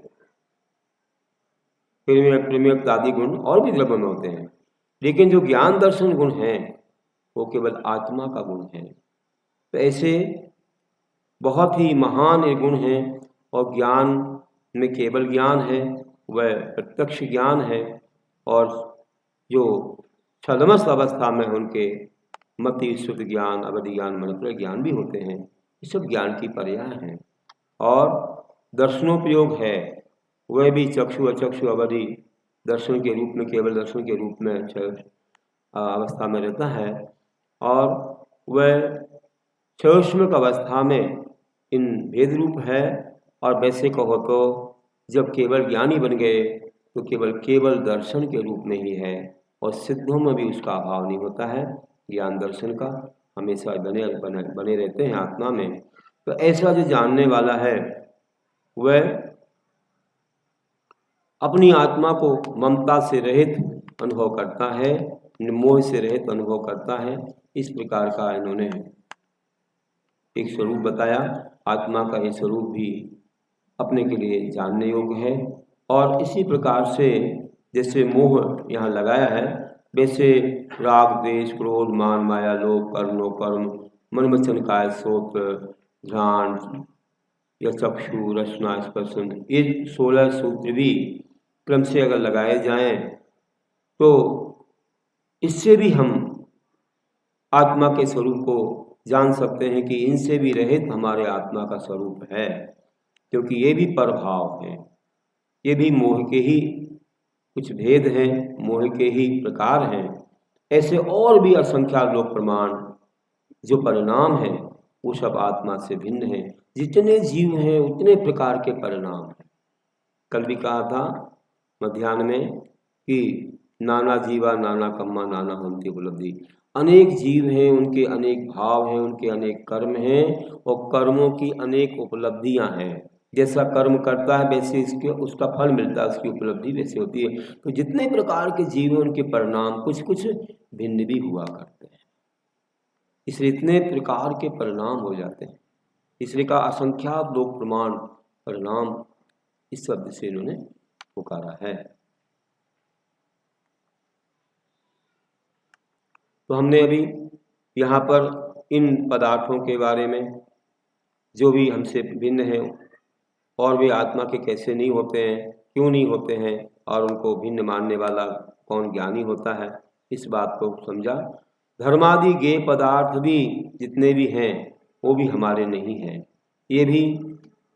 प्रेमक आदि गुण और भी द्रव्यों में होते हैं, लेकिन जो ज्ञान दर्शन गुण हैं वो केवल आत्मा का गुण है। तो ऐसे बहुत ही महान ये गुण हैं और ज्ञान में केवल ज्ञान है, वह प्रत्यक्ष ज्ञान है। और जो छदमस्त अवस्था में उनके मति शुद्ध ज्ञान अवधि ज्ञान मनोप्रय ज्ञान भी होते हैं। ये सब ज्ञान की पर्याय हैं। और दर्शनोपयोग है वह भी चक्षु अचक्षु अवधि दर्शन के रूप में केवल दर्शन के रूप में अवस्था में रहता है। और वह सूक्ष्म अवस्था में इन भेद रूप है। और वैसे कहो तो जब केवल ज्ञानी बन गए तो केवल दर्शन के रूप में ही है और सिद्धों में भी उसका अभाव नहीं होता है। ज्ञान दर्शन का हमेशा बने रहते हैं आत्मा में। तो ऐसा जो जानने वाला है वह अपनी आत्मा को ममता से रहित अनुभव करता है, मोह से रहित अनुभव करता है। इस प्रकार का इन्होंने एक स्वरूप बताया। आत्मा का ये स्वरूप भी अपने के लिए जानने योग्य है। और इसी प्रकार से जैसे मोह यहाँ लगाया है, वैसे राग द्वेष क्रोध मान माया लोभ कर्म कर्म मन वचन काय श्रोत्र ध्यान या चक्षु रचना स्पर्शन, ये 16 सूत्र भी क्रम से अगर लगाए जाएं तो इससे भी हम आत्मा के स्वरूप को जान सकते हैं कि इनसे भी रहित हमारे आत्मा का स्वरूप है। क्योंकि ये भी प्रभाव हैं, ये भी मोह के ही कुछ भेद हैं, मोह के ही प्रकार हैं। ऐसे और भी असंख्यात लोक प्रमाण जो परिणाम हैं वो सब आत्मा से भिन्न हैं। जितने जीव हैं उतने प्रकार के परिणाम हैं। कल भी कहा था मध्याह्न में कि नाना जीवा नाना कम्मा नाना होती उपलब्धि। अनेक जीव हैं, उनके अनेक भाव हैं, उनके अनेक कर्म हैं और कर्मों की अनेक उपलब्धियां हैं। जैसा कर्म करता है वैसे इसके उसका फल मिलता है, उसकी उपलब्धि वैसे होती है। तो जितने प्रकार के जीव हैं उनके परिणाम कुछ कुछ भिन्न भी हुआ करते हैं। इसलिए इतने प्रकार के परिणाम हो जाते हैं। इसलिए का असंख्यात लोक प्रमाण परिणाम इस शब्द से इन्होंने पुकारा है। तो हमने अभी यहाँ पर इन पदार्थों के बारे में जो भी हमसे भिन्न है और वे आत्मा के कैसे नहीं होते हैं, क्यों नहीं होते हैं और उनको भिन्न मानने वाला कौन ज्ञानी होता है, इस बात को समझा। धर्मादि गेय पदार्थ भी जितने भी हैं वो भी हमारे नहीं हैं। ये भी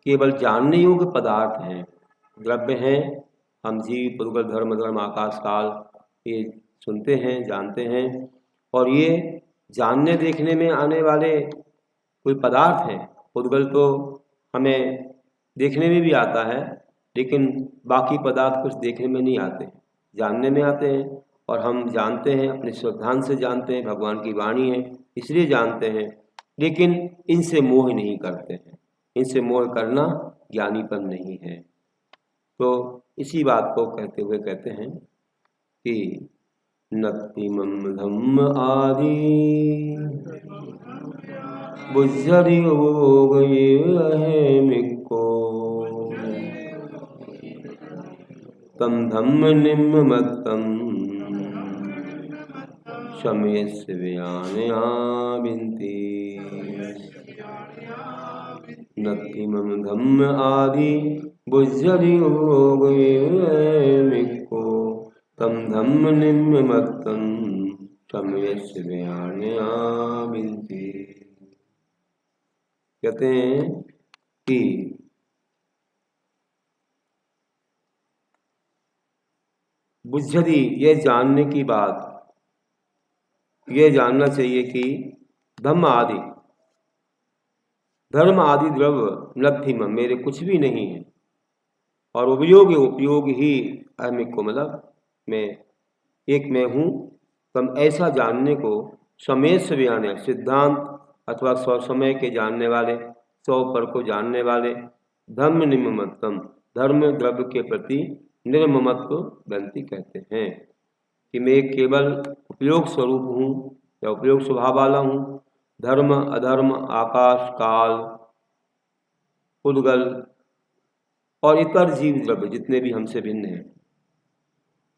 केवल जानने योग्य पदार्थ हैं, द्रव्य हैं। हम जीव पुद्गल धर्म धर्म आकाश काल ये सुनते हैं, जानते हैं, और ये जानने देखने में आने वाले कोई पदार्थ हैं। पुद्गल तो हमें देखने में भी आता है, लेकिन बाकी पदार्थ कुछ देखने में नहीं आते, जानने में आते हैं। और हम जानते हैं, अपने श्रद्धांत से जानते हैं, भगवान की वाणी है इसलिए जानते हैं, लेकिन इनसे मोह नहीं करते हैं। इनसे मोह करना ज्ञानीपन नहीं है। तो इसी बात को कहते हुए कहते हैं कि नत्तिमं धम्म आदि बुझरि हो गए अहेमिको तम धम्म निम्न मत्तम शमेस्य व्यानया बिंती नत्तिमं धम्म आदि बुझरि हो गए अहेमिको तम धम्म निम्न मत्तम शमेस्य व्यानया बिंती। कहते हैं कि बुझ्झति, ये जानने की बात, ये जानना चाहिए कि धम्म आदि धर्म आदि द्रव्य नत्थिम मेरे कुछ भी नहीं है, और उपयोग ही अहमिक को, मतलब मैं एक मैं हूँ। तम ऐसा जानने को समेश व्यान सिद्धांत अथवा स्वसमय के जानने वाले, सौ पर को जानने वाले, धर्म निम्नतम धर्म द्रव्य के प्रति निर्ममत्व ग्रंथि कहते हैं कि मैं केवल उपयोग स्वरूप हूँ या उपयोग स्वभाव वाला हूँ। धर्म अधर्म आकाश काल पुद्गल और इतर जीव द्रव्य जितने भी हमसे भिन्न हैं,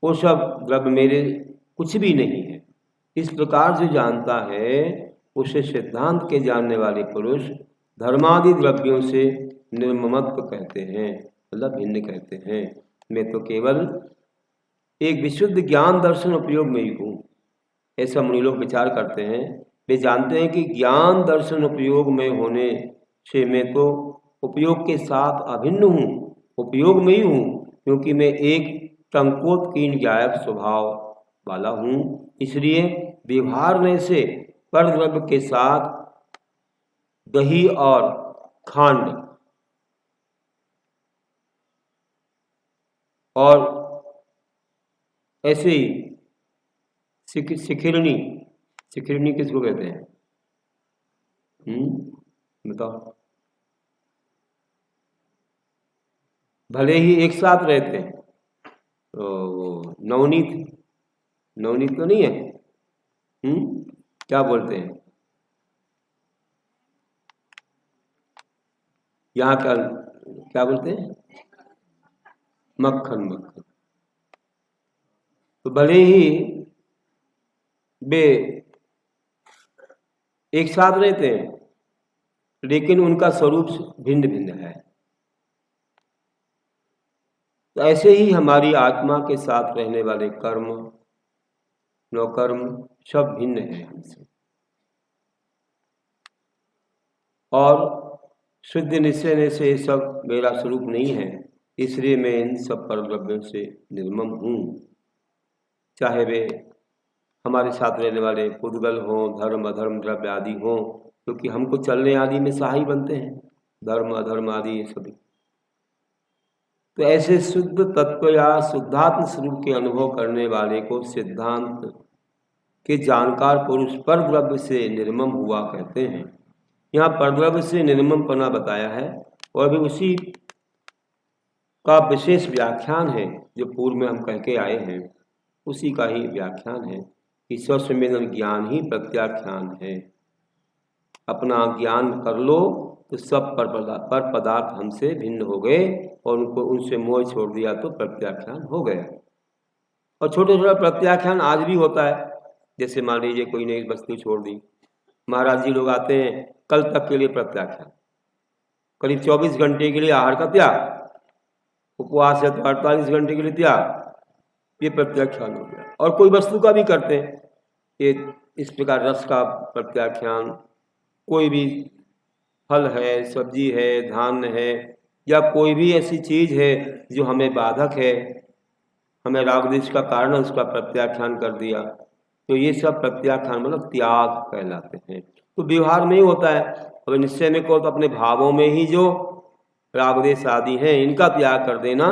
वो सब द्रव्य मेरे कुछ भी नहीं है। इस प्रकार जो जानता है उसे सिद्धांत के जानने वाले पुरुष धर्मादि द्रव्यों से निर्ममत्व कहते हैं, मतलब भिन्न कहते हैं। मैं तो केवल एक विशुद्ध ज्ञान दर्शन उपयोग में ही हूँ, ऐसा मुनि लोग विचार करते हैं। वे जानते हैं कि ज्ञान दर्शन उपयोग में होने से मैं तो उपयोग के साथ अभिन्न हूँ, उपयोग में ही हूँ, क्योंकि मैं एक संकोचकीन ज्ञायक स्वभाव वाला हूँ। इसलिए व्यवहार से पर द्रव्य के साथ दही और खांड और ऐसे ही सिखिरनी किसको कहते हैं? बताओ। भले ही एक साथ रहते हैं तो नवनीत तो नहीं है, क्या बोलते हैं यहाँ का, क्या बोलते हैं? मक्खन। तो भले ही वे एक साथ रहते हैं, लेकिन उनका स्वरूप भिन्न भिन्न है। तो ऐसे ही हमारी आत्मा के साथ रहने वाले कर्म नौकर्म सब भिन्न है हमसे, और शुद्ध निश्चय से ये सब मेरा स्वरूप नहीं है। इसलिए मैं इन सब पर द्रव्यों से निर्मम हूँ, चाहे वे हमारे साथ रहने वाले पुद्गल हों, धर्म अधर्म द्रव्य आदि हों, क्योंकि हमको चलने आदि में सहाय बनते हैं धर्म अधर्म आदि ये सभी। तो ऐसे शुद्ध तत्व या शुद्धात्म स्वरूप के अनुभव करने वाले को सिद्धांत के जानकार पुरुष पर द्रव्य से निर्मम हुआ कहते हैं। यहाँ परद्रव्य से निर्मम पना बताया है, और भी उसी का विशेष व्याख्यान है जो पूर्व में हम कह के आए हैं, उसी का ही व्याख्यान है कि स्वसंवेदन ज्ञान ही प्रत्याख्यान है। अपना ज्ञान कर लो तो सब पर पदार्थ हमसे भिन्न हो गए, और उनको उनसे मोह छोड़ दिया तो प्रत्याख्यान हो गया। और छोटे छोटे प्रत्याख्यान आज भी होता है। जैसे मान लीजिए कोई नई वस्तु छोड़ दी, महाराज जी लोग आते हैं कल तक के लिए प्रत्याख्यान, करीब 24 घंटे के लिए आहार का त्याग, उपवास है तो 48 घंटे के लिए त्याग, ये प्रत्याख्यान हो गया। और कोई वस्तु का भी करते हैं ये इस प्रकार, रस का प्रत्याख्यान, कोई भी फल है, सब्जी है, धान है, या कोई भी ऐसी चीज है जो हमें बाधक है, हमें राग द्वेष का कारण उसका प्रत्याख्यान कर दिया। तो ये सब प्रत्याख्यान मतलब त्याग कहलाते हैं। तो व्यवहार में ही होता है। अगर निश्चय में को तो अपने भावों में ही जो राग द्वेष आदि हैं इनका त्याग कर देना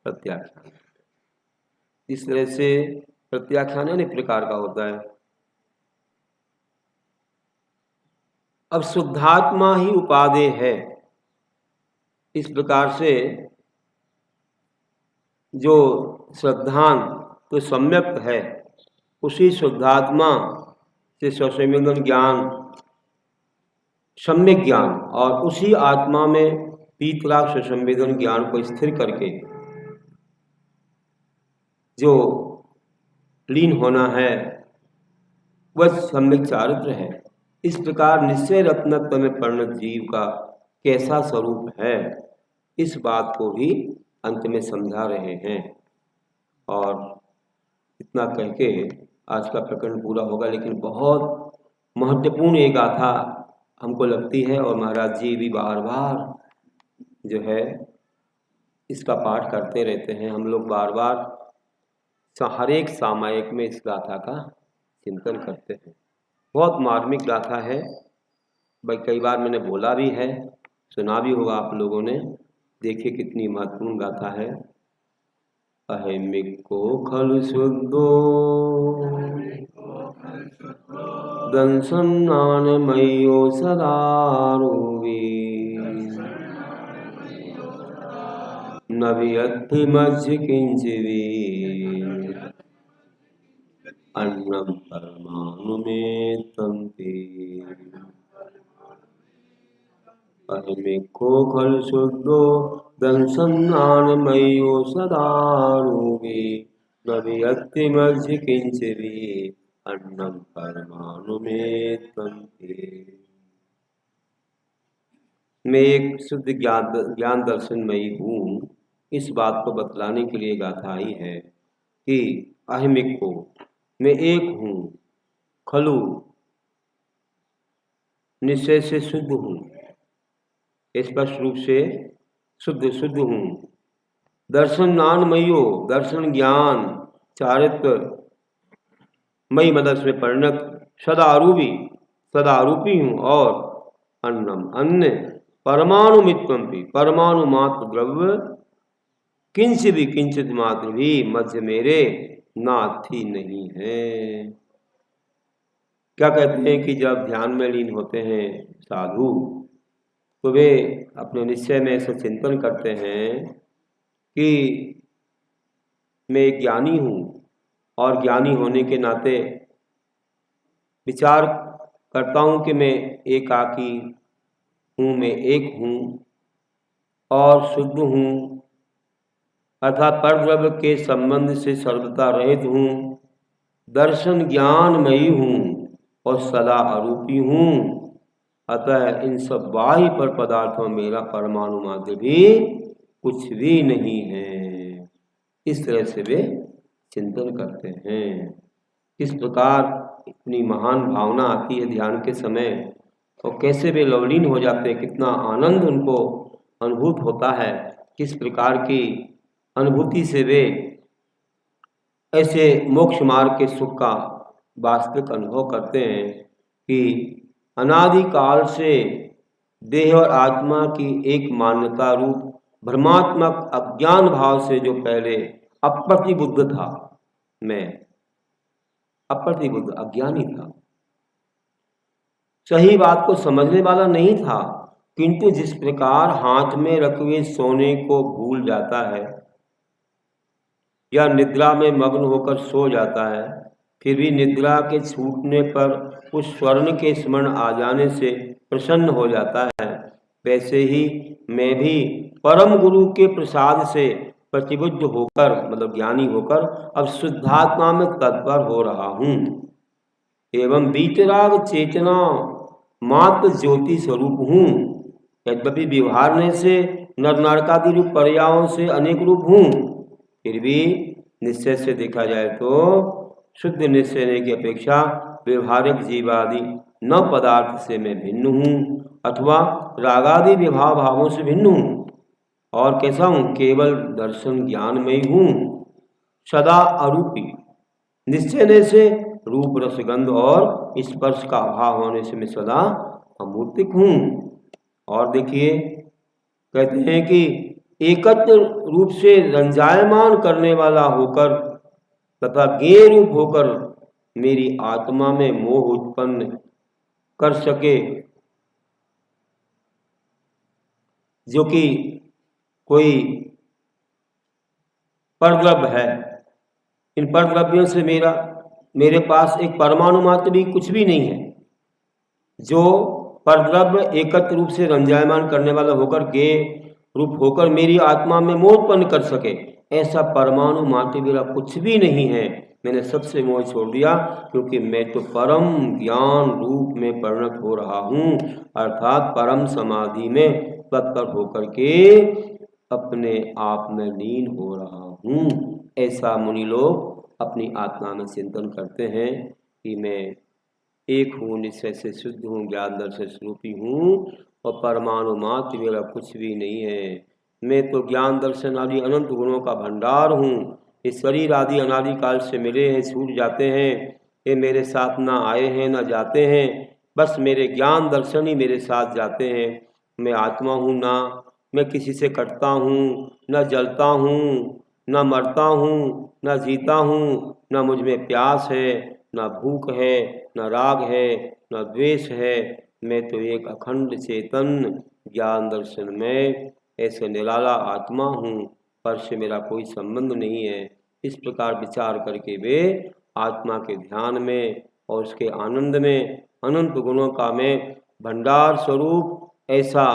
प्रत्याख्यान। इस तरह से प्रत्याख्यान अनेक प्रकार का होता है। अब शुद्धात्मा ही उपादेय है, इस प्रकार से जो श्रद्धान तो सम्यक है, उसी शुद्धात्मा से स्वसंवेदन ज्ञान, सम्यक ज्ञान, और उसी आत्मा में पीतराग स्वसंवेदन ज्ञान को स्थिर करके जो लीन होना है वह सम्यक चारित्र है। इस प्रकार निश्चय रत्नत्व में परिणत जीव का कैसा स्वरूप है, इस बात को भी अंत में समझा रहे हैं। और इतना कह के आज का प्रकरण पूरा होगा। लेकिन बहुत महत्वपूर्ण एक गाथा हमको लगती है, और महाराज जी भी बार बार जो है इसका पाठ करते रहते हैं। हम लोग बार बार हर एक सामायिक में इस गाथा का चिंतन करते हैं। बहुत मार्मिक गाथा है भाई, कई बार मैंने बोला भी है, सुना भी होगा आप लोगों ने। देखिए कितनी महत्वपूर्ण गाथा है। अहमिको खल शुद्धो दंसन्नान मयो सदारूवी नवियत्ति मध्य किंचिवी अन्नम परमाणु में तंते। अहमिको खल शुद्धो दंसन्नानमयो सदारूपी नवियत्ति मध्य किंचिवी अन्नम परमाणु में तंते। मैं एक शुद्ध ज्ञान दर्शनमयी हूँ, इस बात को बतलाने के लिए गाथा आई है कि अहमिको, मैं एक हूँ, खलु निश्चय से शुद्ध हूँ, स्पष्ट रूप से शुद्ध हूँ। दर्शन नानमयो, दर्शन ज्ञान चारित्र मई मदर्श में परिणत सदारूपी हूँ। और अन्नम अन्य परमाणु मित्वम भी, परमाणु मात्र द्रव्य किंचित मात्र भी मध्य मेरे नाथी नहीं है। क्या कहते हैं कि जब ध्यान में लीन होते हैं साधु, तो वे अपने निश्चय में ऐसा चिंतन करते हैं कि मैं एक ज्ञानी हूँ, और ज्ञानी होने के नाते विचार करता हूँ कि मैं एकाकी हूँ, मैं एक हूँ और शुद्ध हूँ, अर्थात परद्रव्य के संबंध से सर्वथा रहित हूँ, दर्शन ज्ञानमयी हूँ और सदा अरूपी हूँ। अतः इन सब बाह्य पर पदार्थों में मेरा परमाणु मात्र भी कुछ भी नहीं है। इस तरह से वे चिंतन करते हैं। इस प्रकार इतनी महान भावना आती है ध्यान के समय, और कैसे वे लवलीन हो जाते हैं, कितना आनंद उनको अनुभूत होता है, किस प्रकार की अनुभूति से वे ऐसे मोक्ष मार्ग के सुख का वास्तविक अनुभव करते हैं कि अनादि काल से देह और आत्मा की एक मान्यता रूप भ्रमात्मक अज्ञान भाव से जो पहले अप्रतिबुद्ध था, मैं अप्रतिबुद्ध अज्ञानी था, सही बात को समझने वाला नहीं था, किंतु जिस प्रकार हाथ में रखे सोने को भूल जाता है या निद्रा में मग्न होकर सो जाता है, फिर भी निद्रा के छूटने पर उस स्वर्ण के स्मरण आ जाने से प्रसन्न हो जाता है, वैसे ही मैं भी परम गुरु के प्रसाद से प्रतिबुद्ध होकर, मतलब ज्ञानी होकर, अब शुद्धात्मा में तत्पर हो रहा हूँ एवं वीतराग चेतना मात्र ज्योति स्वरूप हूँ। यद्यपि व्यवहारने से नर नारकादि रूप पर्यायों से अनेक रूप हूँ, फिर भी निश्चय से देखा जाए तो शुद्ध निश्चय की अपेक्षा व्यवहारिक जीवादि न पदार्थ से मैं भिन्न हूँ, अथवा रागादि विभाव भावों से भिन्न हूँ। और कैसा हूँ? केवल दर्शन ज्ञान में ही हूँ, सदा अरूपी, निश्चय से रूप रसगंध और स्पर्श का अभाव होने से मैं सदा अमूर्तिक हूँ। और देखिए कहते हैं कि एकत्र रूप से रंजायमान करने वाला होकर तथा ज्ञेय रूप होकर मेरी आत्मा में मोह उत्पन्न कर सके, जो कि कोई परद्रव्य है। इन परद्रव्यों से मेरे पास एक परमाणु मात्र भी कुछ भी नहीं है। जो परद्रव्य एकत्र रूप से रंजायमान करने वाला होकर ज्ञेय रूप होकर मेरी आत्मा में मोह उत्पन्न कर सके, ऐसा परमाणु मात्र मेरा कुछ भी नहीं है। मैंने सबसे मोह छोड़ दिया, क्योंकि मैं तो परम ज्ञान रूप में परिणत हो रहा हूँ, अर्थात परम समाधि में तत्पर होकर के अपने आप में लीन हो रहा हूँ। ऐसा मुनि लोग अपनी आत्मा में चिंतन करते हैं कि मैं एक हूँ, निश्चय से शुद्ध हूँ, ज्ञान दर्शन स्वरूपी हूँ और परमाणु मात्र मेरा कुछ भी नहीं है। मैं तो ज्ञान दर्शन आदि अनंत गुणों का भंडार हूँ। ये शरीर आदि अनादि काल से मिले हैं, छूट जाते हैं, ये मेरे साथ ना आए हैं ना जाते हैं, बस मेरे ज्ञान दर्शन ही मेरे साथ जाते हैं। मैं आत्मा हूँ, ना मैं किसी से कटता हूँ, न जलता हूँ, न मरता हूँ, न जीता हूँ, न मुझ में प्यास है, न भूख है, न राग है, न द्वेष है। मैं तो एक अखंड चेतन ज्ञान दर्शन में ऐसे निराला आत्मा हूँ, पर से मेरा कोई संबंध नहीं है। इस प्रकार विचार करके वे आत्मा के ध्यान में और उसके आनंद में अनंत गुणों का मैं भंडार स्वरूप ऐसा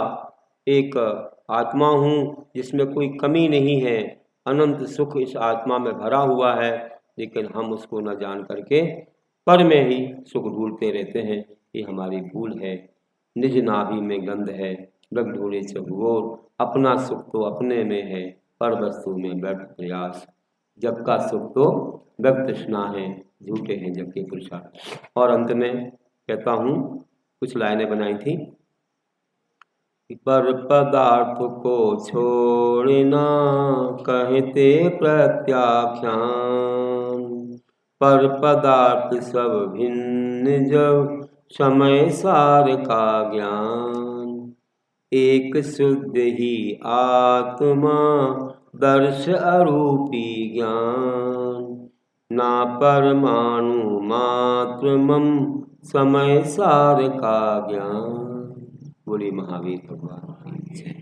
एक आत्मा हूँ जिसमें कोई कमी नहीं है। अनंत सुख इस आत्मा में भरा हुआ है, लेकिन हम उसको न जान करके पर में ही सुख ढूंढते रहते हैं। ये हमारी भूल है। निज नाभि में गंध है, रग ढूंढे चहुओर, अपना सुख तो अपने में है, पर वस्तु में व्यर्थ प्रयास। जब का सुख तो व्यर्थ तृष्णा है, झूठे हैं जब के पुरुषार्थ। और अंत में कहता हूँ, कुछ लाइनें बनाई थी। पर पदार्थ को छोड़ना कहते प्रत्याख्यान, पर पदार्थ सब भिन्न जब समय सार का ज्ञान। एक शुद्ध ही आत्मा दर्श अरूपी ज्ञान, ना परमाणु मात्र मम समय सार का ज्ञान। बोले महावीर भगवान की जय।